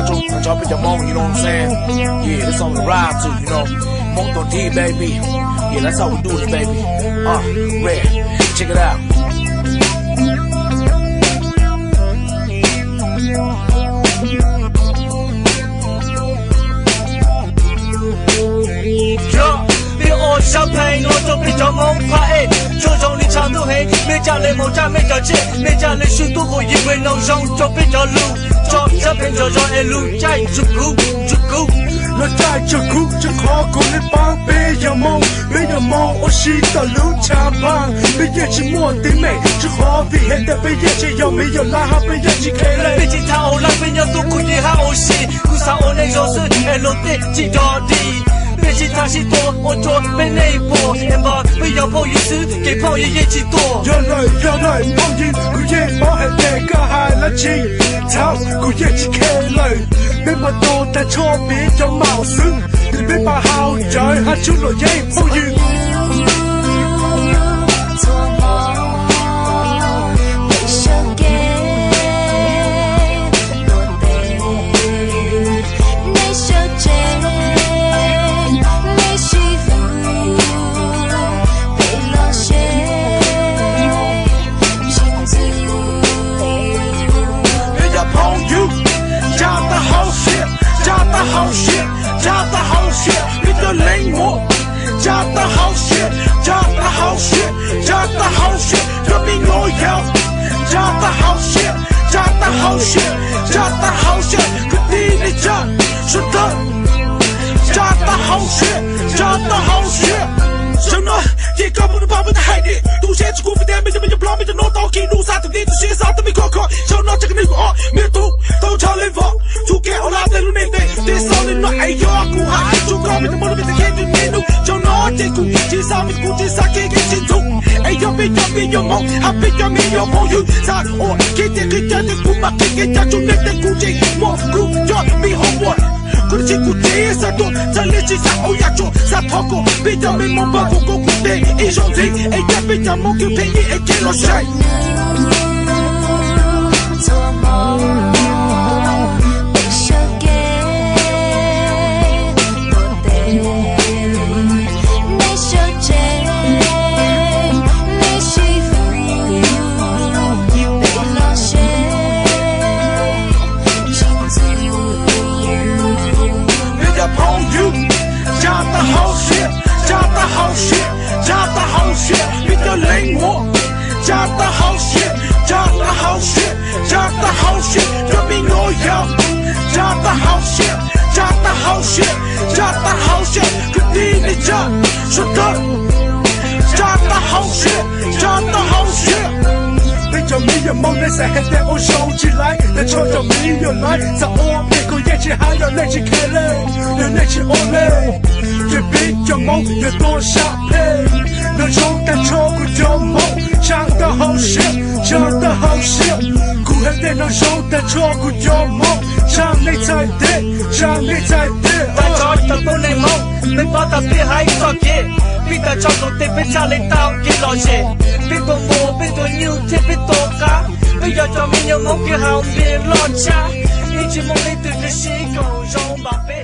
I drop it the moment, you know what I'm saying? Yeah, this on the ride too, you know. Moto D, baby. Yeah, that's how we do it, baby. Red. Check it out. Champagne, on top de ton mon paé. Jojo ni chang do hey, me ja le mo ja me ja che, me ja le shu do ko yi we no zhong chop it jo lu. Chop champagne jojo e lu chai chuku. Lo chai chuku, chukho ko le bang be yo mo o shi da lu cha bang. Be ye chi mo ti me, chukho bi he da be ye chi yo me yo la ha be ye chi ke le. Be chi ta o la be yo do ku ye ha o shi, ku sa o ne jo se e lo te chi do di.别其他许多，我做被内部，人把不要跑一次，给跑也一起多。原来跑赢，我也跑还那个还来气，操，我也去开了，别把多的错别叫冒失，你别把好在还出了也跑赢。Yo mo, happy yo me yo mo you sa o ke te ku ma ke ta chu ne te ku ji mo ku yo mi ho mo ku ji ku te sa to sa le ji sa o ya chu sa to ko bi ta me mo ba ku te e jo te e ya bi ta mo ku pe e ke lo shai梦内在黑的我收起来，但创造没有来，在我背后也许还有那些开嘞，有那些我嘞，越比较梦越多下配，那种的错过就梦，唱的好笑，唱的好笑，苦恨的那种的错过就梦，唱你才对，唱你才对，大家都不能梦，没把它别还作业。别的操作得别家里当给老些，别个我别个牛特别多噶，不要叫没有梦给好别老家，一起梦里对着西狗肉马背。